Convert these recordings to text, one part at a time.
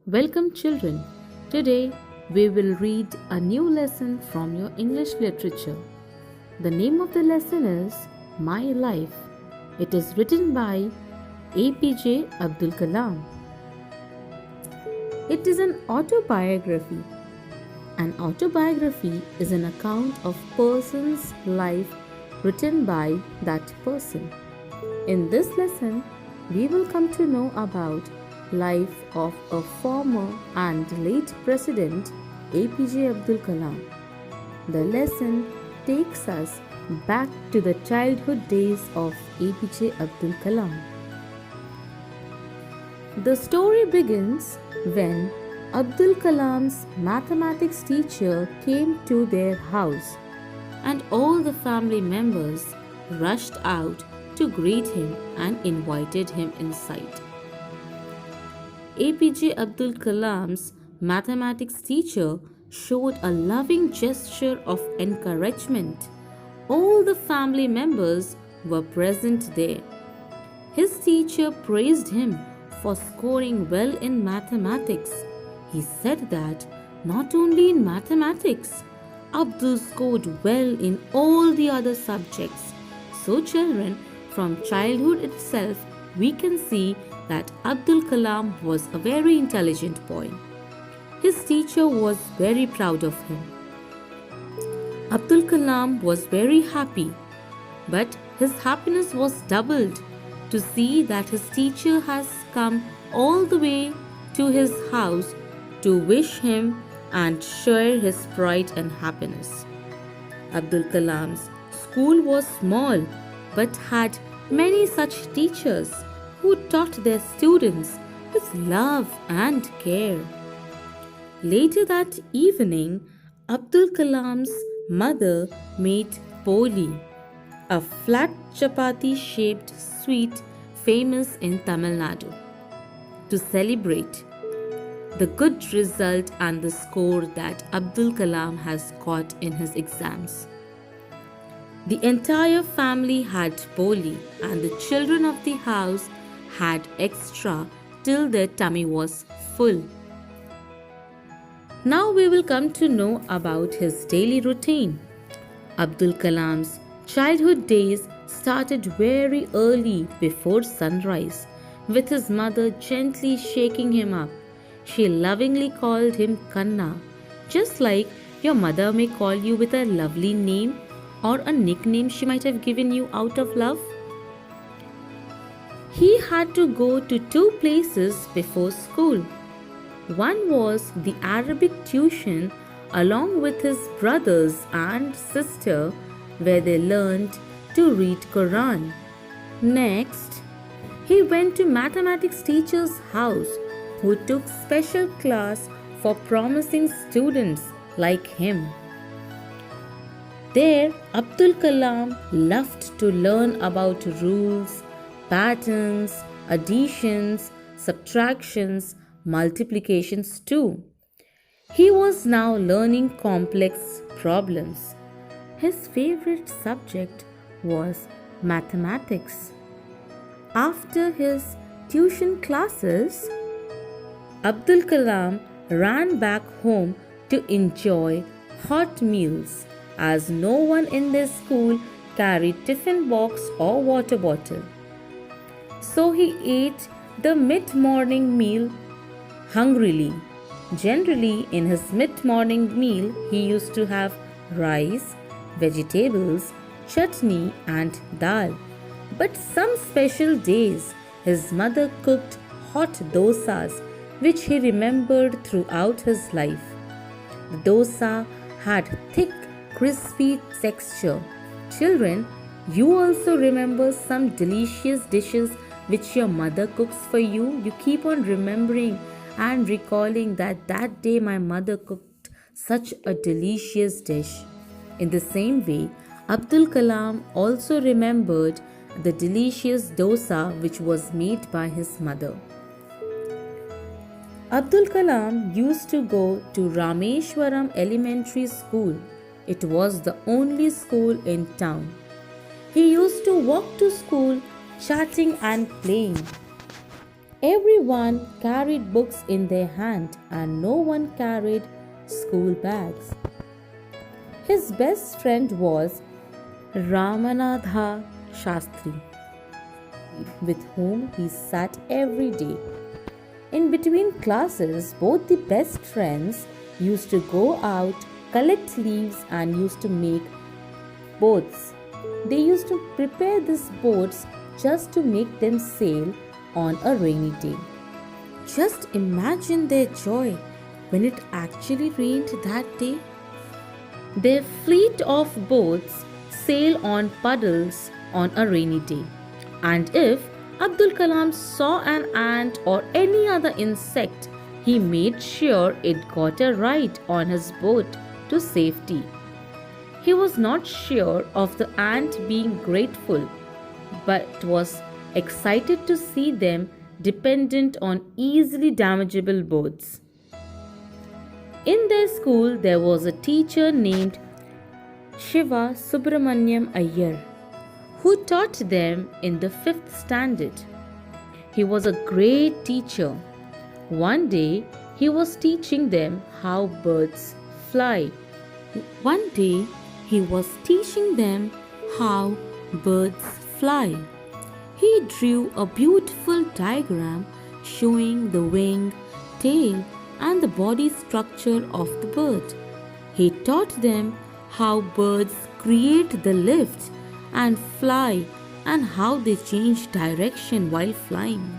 Welcome, children. Today we will read a new lesson from your English literature. The name of the lesson is My Life. It is written by APJ Abdul Kalam. It is an autobiography. An autobiography is an account of person's life written by that person. In this lesson, we will come to know about life of a former and late President APJ Abdul Kalam. The lesson takes us back to the childhood days of APJ Abdul Kalam. The story begins when Abdul Kalam's mathematics teacher came to their house and all the family members rushed out to greet him and invited him inside. APJ Abdul Kalam's mathematics teacher showed a loving gesture of encouragement. All the family members were present there. His teacher praised him for scoring well in mathematics. He said that not only in mathematics, Abdul scored well in all the other subjects. So, children, from childhood itself, we can see that Abdul Kalam was a very intelligent boy. His teacher was very proud of him. Abdul Kalam was very happy, but his happiness was doubled to see that his teacher has come all the way to his house to wish him and share his pride and happiness. Abdul Kalam's school was small but had many such teachers who taught their students with love and care. Later that evening, Abdul Kalam's mother made poli, a flat chapati shaped sweet famous in Tamil Nadu, to celebrate the good result and the score that Abdul Kalam has got in his exams. The entire family had poli and the children of the house had extra till their tummy was full. Now we will come to know about his daily routine. Abdul Kalam's childhood days started very early before sunrise, with his mother gently shaking him up. She lovingly called him Kanna, just like your mother may call you with a lovely name or a nickname she might have given you out of love. He had to go to two places before school. One was the Arabic tuition along with his brothers and sister, where they learned to read Quran. Next, he went to mathematics teacher's house who took special class for promising students like him. There, Abdul Kalam loved to learn about rules, patterns, additions, subtractions, multiplications too. He was now learning complex problems. His favorite subject was mathematics. After his tuition classes, Abdul Kalam ran back home to enjoy hot meals as no one in their school carried tiffin box or water bottle. So he ate the mid-morning meal hungrily. Generally, in his mid-morning meal, he used to have rice, vegetables, chutney and dal. But some special days, his mother cooked hot dosas, which he remembered throughout his life. The dosa had thick, crispy texture. Children, you also remember some delicious dishes which your mother cooks for you. You keep on remembering and recalling that day my mother cooked such a delicious dish. In the same way, Abdul Kalam also remembered the delicious dosa which was made by his mother. Abdul Kalam used to go to Rameshwaram Elementary School. It was the only school in town. He used to walk to school chatting and playing. Everyone carried books in their hand and no one carried school bags. His best friend was Ramanatha Shastri, with whom he sat every day. In between classes, both the best friends used to go out, collect leaves, and used to make boats. They used to prepare these boats just to make them sail on a rainy day. Just imagine their joy when it actually rained that day. Their fleet of boats sail on puddles on a rainy day. And if Abdul Kalam saw an ant or any other insect, he made sure it got a ride on his boat to safety. He was not sure of the ant being grateful, but was excited to see them dependent on easily damageable boats. In their school, there was a teacher named Shiva Subramaniam Iyer, who taught them in the 5th standard. He was a great teacher. One day, he was teaching them how birds fly. One day, he was teaching them how birds fly. He drew a beautiful diagram showing the wing, tail, and the body structure of the bird. He taught them how birds create the lift and fly and how they change direction while flying.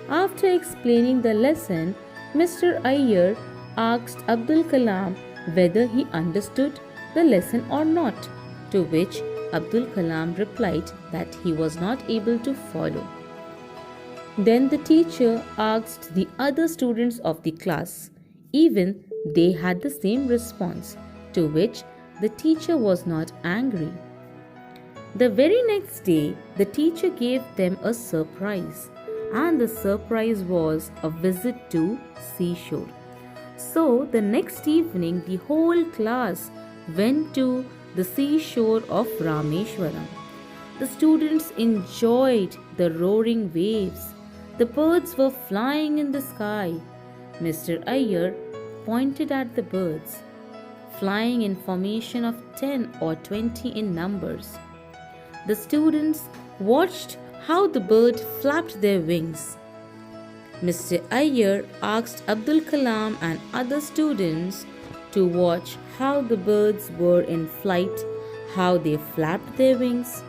After explaining the lesson, Mr. Iyer asked Abdul Kalam whether he understood the lesson or not, to which Abdul Kalam replied that he was not able to follow. Then the teacher asked the other students of the class. Even they had the same response, to which the teacher was not angry. The very next day, the teacher gave them a surprise, and the surprise was a visit to seashore. So the next evening, the whole class went to the seashore of Rameshwaram. The students enjoyed the roaring waves. The birds were flying in the sky. Mr. Iyer pointed at the birds, flying in formation of 10 or 20 in numbers. The students watched how the bird flapped their wings. Mr. Iyer asked Abdul Kalam and other students to watch how the birds were in flight, how they flapped their wings.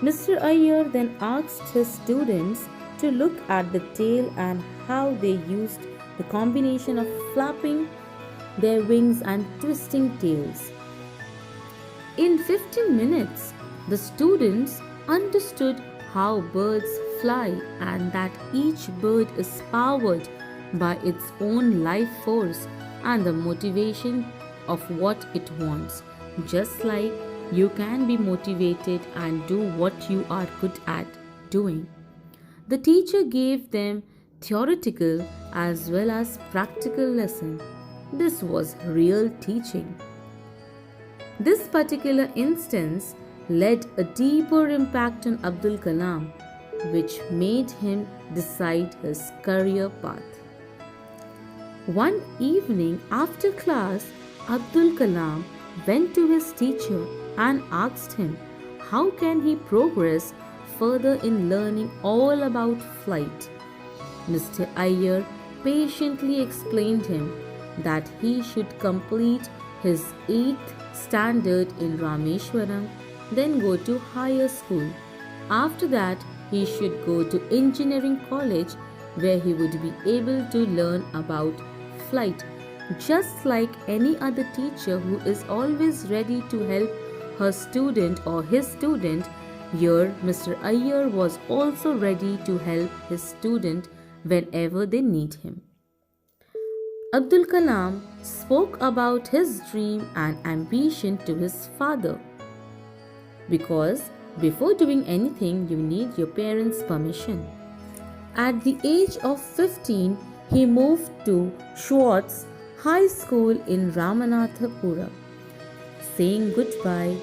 Mr. Iyer then asked his students to look at the tail and how they used the combination of flapping their wings and twisting tails. In 15 minutes, the students understood how birds fly and that each bird is powered by its own life force and the motivation of what it wants, just like you can be motivated and do what you are good at doing. The teacher gave them theoretical as well as practical lesson. This was real teaching. This particular instance led a deeper impact on Abdul Kalam, which made him decide his career path. One evening after class, Abdul Kalam went to his teacher and asked him how can he progress further in learning all about flight. Mr. Iyer patiently explained him that he should complete his 8th standard in Rameshwaram, then go to higher school. After that, he should go to engineering college where he would be able to learn about flight, just like any other teacher who is always ready to help her student or his student. Here, Mr. Iyer was also ready to help his student whenever they need him. Abdul Kalam spoke about his dream and ambition to his father, because before doing anything, you need your parents' permission. At the age of 15, he moved to Schwartz High School in Ramanathapura. Saying goodbye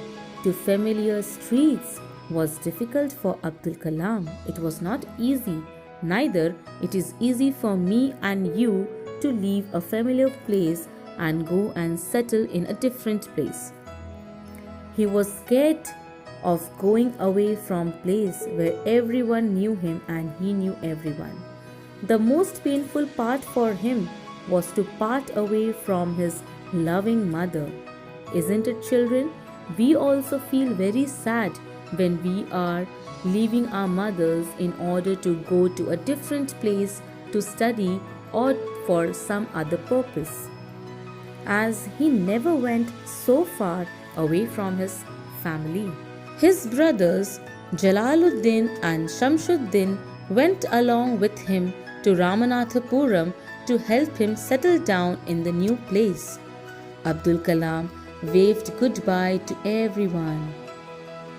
to familiar streets was difficult for Abdul Kalam. It was not easy Neither it is easy for me and you to leave a familiar place and go and settle in a different place. He was scared of going away from place where everyone knew him and he knew everyone. The most painful part for him was to part away from his loving mother. Isn't it, children? We also feel very sad when we are leaving our mothers in order to go to a different place to study or for some other purpose. As he never went so far away from his family. His brothers Jalaluddin and Shamsuddin went along with him to Ramanathapuram to help him settle down in the new place. Abdul Kalam waved goodbye to everyone.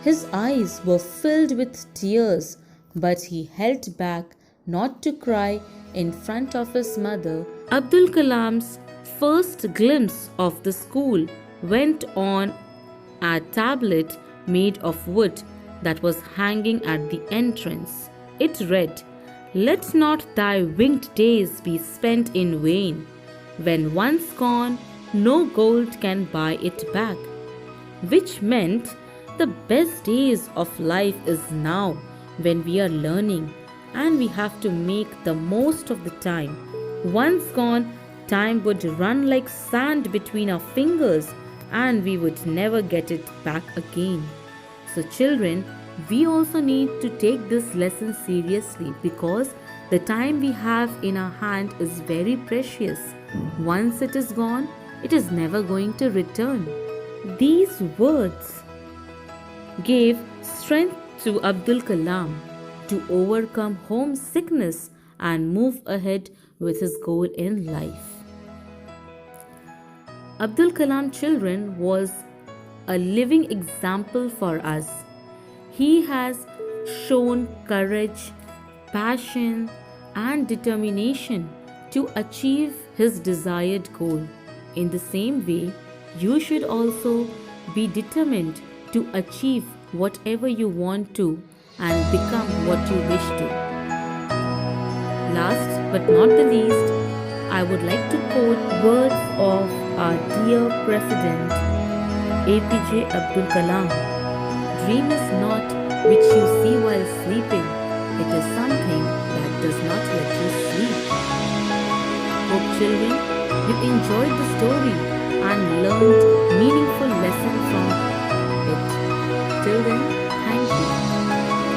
His eyes were filled with tears, but he held back not to cry in front of his mother. Abdul Kalam's first glimpse of the school went on a tablet made of wood that was hanging at the entrance. It read, "Let not thy winged days be spent in vain. When once gone, no gold can buy it back." Which meant the best days of life is now when we are learning, and we have to make the most of the time. Once gone, time would run like sand between our fingers and we would never get it back again. So children, we also need to take this lesson seriously because the time we have in our hand is very precious. Once it is gone, it is never going to return. These words gave strength to Abdul Kalam to overcome homesickness and move ahead with his goal in life. Abdul Kalam, children, was a living example for us. He has shown courage, passion, and determination to achieve his desired goal. In the same way, you should also be determined to achieve whatever you want to and become what you wish to. Last but not the least, I would like to quote words of our dear President APJ Abdul Kalam. Dream is not which you see while sleeping. It is something that does not let you sleep. Hope children, you enjoyed the story and learned meaningful lessons from it. Till then,